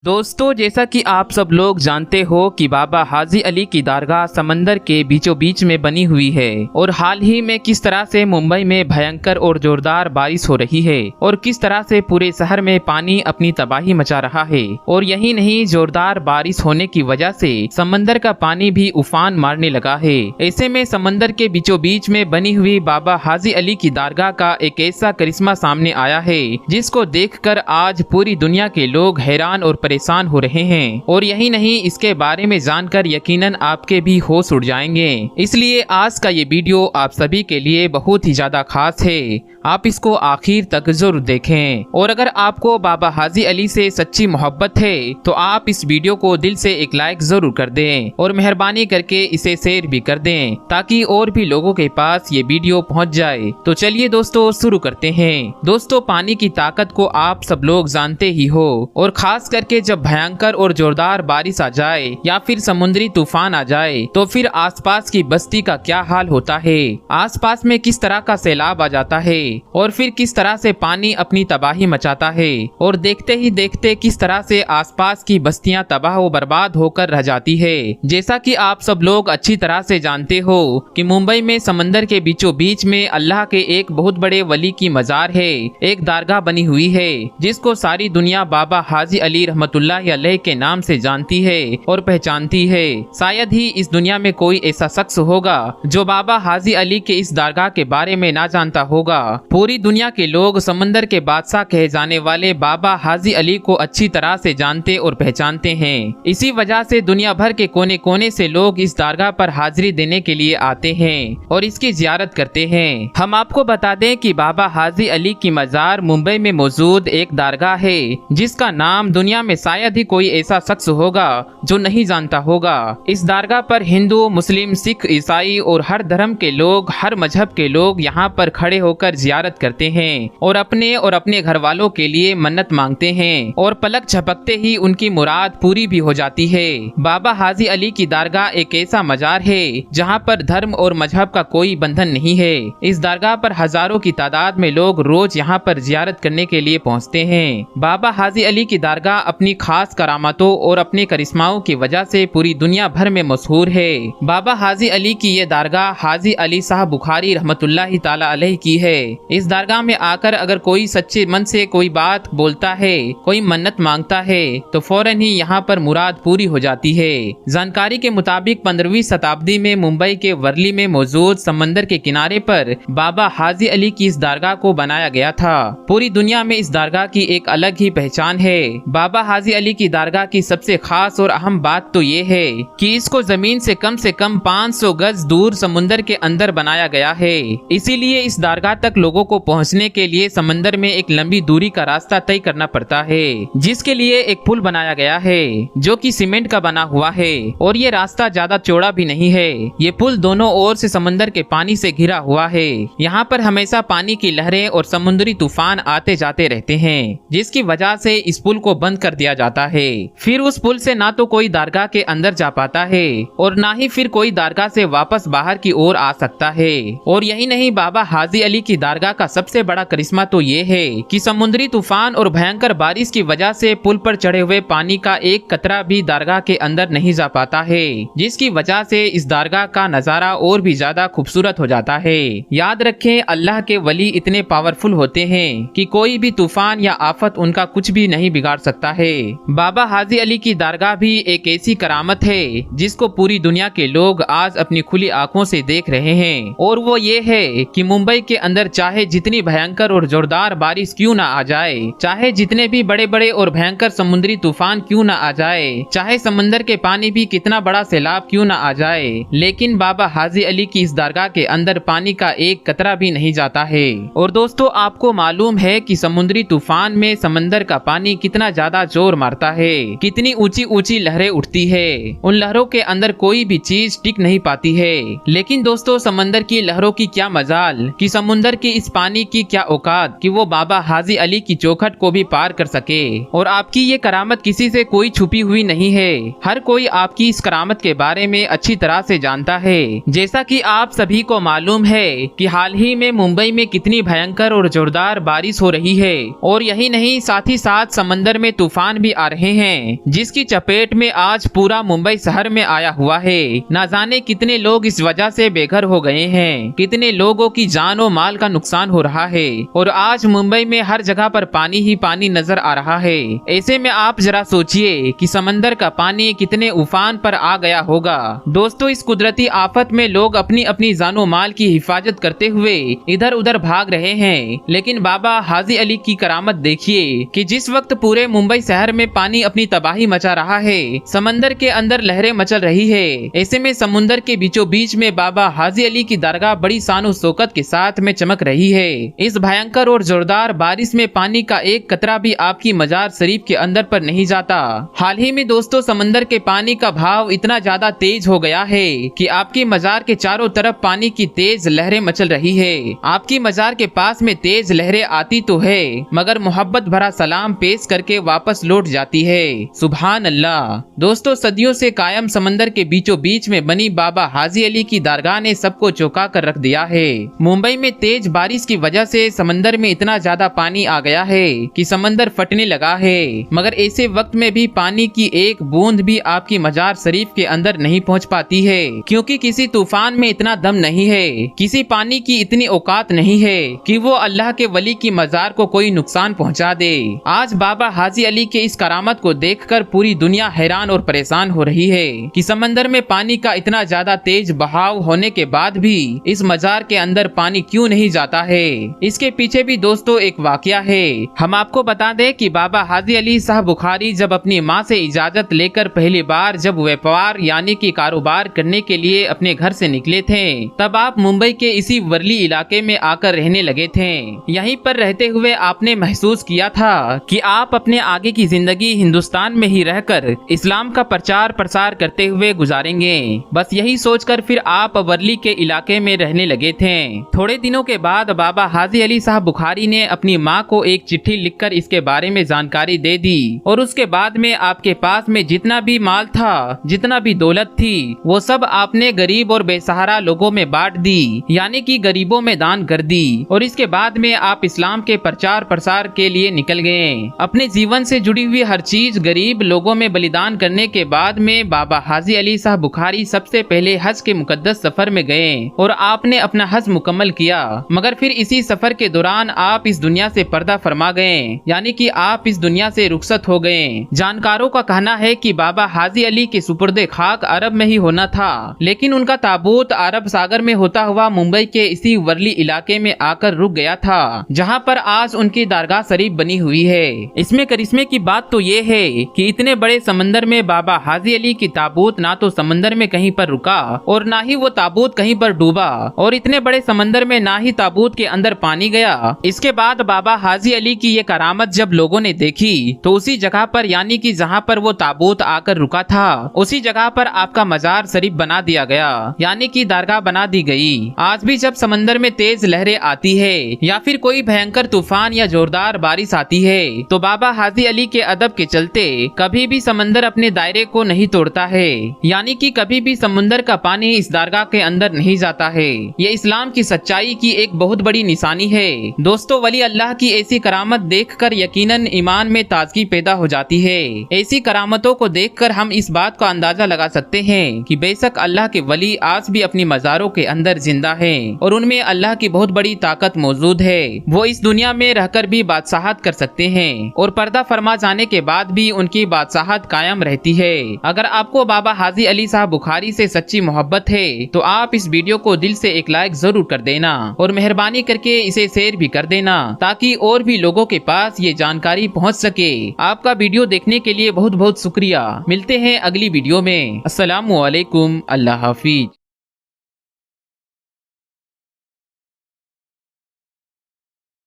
दोस्तों, जैसा कि आप सब लोग जानते हो कि बाबा हाजी अली की दरगाह समंदर के बीचों बीच में बनी हुई है और हाल ही में किस तरह से मुंबई में भयंकर और जोरदार बारिश हो रही है और किस तरह से पूरे शहर में पानी अपनी तबाही मचा रहा है। और यही नहीं, जोरदार बारिश होने की वजह से समंदर का पानी भी उफान मारने लगा है। ऐसे में समंदर के बीचों बीच में बनी हुई बाबा हाजी अली की दरगाह का एक ऐसा करिश्मा सामने आया है जिसको देखकर आज पूरी दुनिया के लोग हैरान और परेशान हो रहे हैं। और यही नहीं, इसके बारे में जानकर यकीनन आपके भी होश उड़ जाएंगे। इसलिए आज का ये वीडियो आप सभी के लिए बहुत ही ज्यादा खास है, आप इसको आखिर तक जरूर देखें। और अगर आपको बाबा हाजी अली से सच्ची मोहब्बत है तो आप इस वीडियो को दिल से एक लाइक जरूर कर दें और मेहरबानी करके इसे शेयर भी कर दें ताकि और भी लोगों के पास ये वीडियो पहुंच जाए। तो चलिए दोस्तों, शुरू करते हैं। दोस्तों, पानी की ताकत को आप सब लोग जानते ही हो और खास करके जब भयंकर और जोरदार बारिश आ जाए या फिर समुद्री तूफान आ जाए तो फिर आसपास की बस्ती का क्या हाल होता है। आसपास में किस तरह का सैलाब आ जाता है और फिर किस तरह से पानी अपनी तबाही मचाता है और देखते ही देखते किस तरह से आसपास की बस्तियां तबाह व बर्बाद होकर रह जाती है। जैसा कि आप सब लोग अच्छी तरह से जानते हो कि मुंबई में समंदर के बीचों बीच में अल्लाह के एक बहुत बड़े वली की मजार है, एक दरगाह बनी हुई है जिसको सारी दुनिया बाबा हाजी अली रहमतुल्लाह अलैह के नाम से जानती है और पहचानती है। शायद ही इस दुनिया में कोई ऐसा शख्स होगा जो बाबा हाजी अली के इस दरगाह के बारे में ना जानता होगा। पूरी दुनिया के लोग समंदर के बादशाह कहे जाने वाले बाबा हाजी अली को अच्छी तरह से जानते और पहचानते हैं। इसी वजह से दुनिया भर के कोने कोने से लोग इस दरगाह पर हाजिरी देने के लिए आते हैं और इसकी जियारत करते हैं। हम आपको बता दें कि बाबा हाजी अली की मजार मुंबई में मौजूद एक दरगाह है जिसका नाम दुनिया में शायद ही कोई ऐसा शख्स होगा जो नहीं जानता होगा। इस दरगाह पर हिंदू, मुस्लिम, सिख, ईसाई और हर धर्म के लोग, हर मजहब के लोग यहाँ पर खड़े होकर जियारत करते हैं और अपने घर वालों के लिए मन्नत मांगते हैं और पलक झपकते ही उनकी मुराद पूरी भी हो जाती है। बाबा हाजी अली की दरगाह एक ऐसा मजार है जहाँ पर धर्म और मजहब का कोई बंधन नहीं है। इस दरगाह पर हजारों की तादाद में लोग रोज यहाँ पर जियारत करने के लिए पहुँचते हैं। बाबा हाजी अली की दरगाह अपनी खास करामातों और अपने करिश्माओं की वजह से पूरी दुनिया भर में मशहूर है। बाबा हाजी अली की ये दरगाह हाजी अली साहब बुखारी रहमतुल्लाहि ताला अलैह की है। इस दरगाह में आकर अगर कोई सच्चे मन से कोई बात बोलता है, कोई मन्नत मांगता है तो फौरन ही यहाँ पर मुराद पूरी हो जाती है। जानकारी के मुताबिक 15वीं शताब्दी में मुंबई के वर्ली में मौजूद समंदर के किनारे पर बाबा हाजी अली की इस दरगाह को बनाया गया था। पूरी दुनिया में इस दरगाह की एक अलग ही पहचान है। बाबा हाजी अली की दरगाह की सबसे खास और अहम बात तो ये है कि इसको जमीन से कम 500 गज दूर समुंदर के अंदर बनाया गया है। इसीलिए इस दरगाह तक लोगों को पहुंचने के लिए समंदर में एक लंबी दूरी का रास्ता तय करना पड़ता है, जिसके लिए एक पुल बनाया गया है जो कि सीमेंट का बना हुआ है और ये रास्ता ज्यादा चौड़ा भी नहीं है। ये पुल दोनों ओर से समंदर के पानी से घिरा हुआ है। यहाँ पर हमेशा पानी की लहरें और समुद्री तूफान आते जाते रहते हैं, जिसकी वजह से इस पुल को बंद कर दिया जाता है। फिर उस पुल से ना तो कोई दरगाह के अंदर जा पाता है और ना ही फिर कोई दरगाह से वापस बाहर की ओर आ सकता है। और यही नहीं, बाबा हाजी अली की दरगाह का सबसे बड़ा करिश्मा तो ये है कि समुद्री तूफान और भयंकर बारिश की वजह से पुल पर चढ़े हुए पानी का एक कतरा भी दरगाह के अंदर नहीं जा पाता है, जिसकी वजह से इस दरगाह का नजारा और भी ज्यादा खूबसूरत हो जाता है। याद रखें, अल्लाह के वली इतने पावरफुल होते हैं कि कोई भी तूफान या आफत उनका कुछ भी नहीं बिगाड़ सकता है। बाबा हाजी अली की दरगाह भी एक ऐसी करामत है जिसको पूरी दुनिया के लोग आज अपनी खुली आंखों से देख रहे हैं, और वो ये है कि मुंबई के अंदर चाहे जितनी भयंकर और जोरदार बारिश क्यों ना आ जाए, चाहे जितने भी बड़े बड़े और भयंकर समुद्री तूफान क्यों ना आ जाए, चाहे समंदर के पानी भी कितना बड़ा सैलाब क्यों ना आ जाए, लेकिन बाबा हाजी अली की इस दरगाह के अंदर पानी का एक कतरा भी नहीं जाता है। और दोस्तों, आपको मालूम है कि समुद्री तूफान में समंदर का पानी कितना ज्यादा जोर मारता है, कितनी ऊंची ऊंची लहरें उठती है, उन लहरों के अंदर कोई भी चीज टिक नहीं पाती है। लेकिन दोस्तों, समंदर की लहरों की क्या मजाल कि समुंदर की इस पानी की क्या औकात कि वो बाबा हाजी अली की चौखट को भी पार कर सके। और आपकी ये करामत किसी से कोई छुपी हुई नहीं है, हर कोई आपकी इस करामत के बारे में अच्छी तरह से जानता है। जैसा कि आप सभी को मालूम है कि हाल ही में मुंबई में कितनी भयंकर और जोरदार बारिश हो रही है, और यही नहीं, साथ ही साथ समंदर में तूफान तूफान भी आ रहे हैं, जिसकी चपेट में आज पूरा मुंबई शहर में आया हुआ है। ना जाने कितने लोग इस वजह से बेघर हो गए हैं, कितने लोगों की जान और माल का नुकसान हो रहा है और आज मुंबई में हर जगह पर पानी ही पानी नजर आ रहा है। ऐसे में आप जरा सोचिए कि समंदर का पानी कितने उफान पर आ गया होगा। दोस्तों, इस कुदरती आफत में लोग अपनी अपनी जानो माल की हिफाजत करते हुए इधर उधर भाग रहे हैं, लेकिन बाबा हाजी अली की करामत देखिए कि जिस वक्त पूरे मुंबई शहर में पानी अपनी तबाही मचा रहा है, समंदर के अंदर लहरें मचल रही है। ऐसे में समुंदर के बीचों बीच में बाबा हाजी अली की दरगाह बड़ी शान शौकत के साथ में चमक रही है। इस भयंकर और जोरदार बारिश में पानी का एक कतरा भी आपकी मजार शरीफ के अंदर पर नहीं जाता। हाल ही में दोस्तों, समंदर के पानी का भाव इतना ज्यादा तेज हो गया है कि आपकी मजार के चारों तरफ पानी की तेज लहरें मचल रही है। आपकी मजार के पास में तेज लहरें आती तो है, मगर मोहब्बत भरा सलाम पेश करके वापस लौट जाती है। सुभान अल्लाह। दोस्तों, सदियों से कायम समंदर के बीचों बीच में बनी बाबा हाजी अली की दरगाह ने सबको चौंका कर रख दिया है। मुंबई में तेज बारिश की वजह से समंदर में इतना ज्यादा पानी आ गया है कि समंदर फटने लगा है, मगर ऐसे वक्त में भी पानी की एक बूंद भी आपकी मजार शरीफ के अंदर नहीं पहुंच पाती है, क्योंकि किसी तूफान में इतना दम नहीं है, किसी पानी की इतनी औकात नहीं है कि वो अल्लाह के वली की मजार को कोई नुकसान पहुंचा दे। आज बाबा हाजी अली के इस करामत को देखकर पूरी दुनिया हैरान और परेशान हो रही है कि समंदर में पानी का इतना ज्यादा तेज बहाव होने के बाद भी इस मजार के अंदर पानी क्यों नहीं जाता है। इसके पीछे भी दोस्तों एक वाकया है। हम आपको बता दें कि बाबा हाजी अली साहब बुखारी जब अपनी माँ से इजाजत लेकर पहली बार जब व्यापार यानी कि कारोबार करने के लिए अपने घर से निकले थे, तब आप मुंबई के इसी वर्ली इलाके में आकर रहने लगे थे। यहीं पर रहते हुए आपने महसूस किया था कि आप अपने आगे की जिंदगी हिंदुस्तान में ही रहकर इस्लाम का प्रचार प्रसार करते हुए गुजारेंगे। बस यही सोचकर फिर आप वर्ली के इलाके में रहने लगे थे। थोड़े दिनों के बाद बाबा हाजी अली साहब बुखारी ने अपनी माँ को एक चिट्ठी लिखकर इसके बारे में जानकारी दे दी और उसके बाद में आपके पास में जितना भी माल था, जितना भी दौलत थी, वो सब आपने गरीब और बेसहारा लोगों में बांट दी, यानी कि गरीबों में दान कर दी। और इसके बाद में आप इस्लाम के प्रचार प्रसार के लिए निकल गए। अपने जीवन से जुड़ी हुई हर चीज गरीब लोगों में बलिदान करने के बाद में बाबा हाजी अली साहब बुखारी सबसे पहले हज के मुकद्दस सफर में गए और आपने अपना हज मुकम्मल किया। मगर फिर इसी सफर के दौरान आप इस दुनिया से पर्दा फरमा गए, यानी कि आप इस दुनिया से रुखसत हो गए। जानकारों का कहना है कि बाबा हाजी अली के सुपुर्दे खाक अरब में ही होना था, लेकिन उनका ताबूत अरब सागर में होता हुआ मुंबई के इसी वर्ली इलाके में आकर रुक गया था, जहां पर आज उनकी दरगाह शरीफ बनी हुई है। इसमें करिश्मे की बात तो ये है कि इतने बड़े समंदर में बाबा हाजी अली की ताबूत ना तो समंदर में कहीं पर रुका और ना ही वो ताबूत कहीं पर डूबा, और इतने बड़े समंदर में ना ही ताबूत के अंदर पानी गया। इसके बाद बाबा हाजी अली की ये करामत जब लोगों ने देखी तो उसी जगह पर, यानी कि जहाँ पर वो ताबूत आकर रुका था, उसी जगह पर आपका मजार शरीफ बना दिया गया, यानी कि दरगाह बना दी गई। आज भी जब समंदर में तेज लहरें आती है या फिर कोई भयंकर तूफान या जोरदार बारिश आती है, तो बाबा हाजी अली के अदब के चलते कभी भी समंदर अपने दायरे को नहीं तोड़ता है, यानी कि कभी भी समुंदर का पानी इस दरगाह के अंदर नहीं जाता है। ये इस्लाम की सच्चाई की एक बहुत बड़ी निशानी है। दोस्तों, वली अल्लाह की ऐसी करामत देखकर यकीनन ईमान में ताजगी पैदा हो जाती है। ऐसी करामतों को देखकर हम इस बात का अंदाजा लगा सकते हैं कि बेशक अल्लाह के वली आज भी अपनी मज़ारों के अंदर जिंदा हैं और उनमें अल्लाह की बहुत बड़ी ताकत मौजूद है। वो इस दुनिया में रहकर भी बादशाहत कर सकते हैं और पर्दा फरमा जाने के बाद भी उनकी बादशाहत कायम रहती है। अगर आपको बाबा हाजी अली साहब बुखारी से सच्ची मोहब्बत है तो आप इस वीडियो को दिल से एक लाइक जरूर कर देना और मेहरबानी करके इसे शेयर भी कर देना, ताकि और भी लोगों के पास ये जानकारी पहुंच सके। आपका वीडियो देखने के लिए बहुत बहुत शुक्रिया। मिलते हैं अगली वीडियो में। अस्सलामु अलैकुम। अल्लाह हाफिज।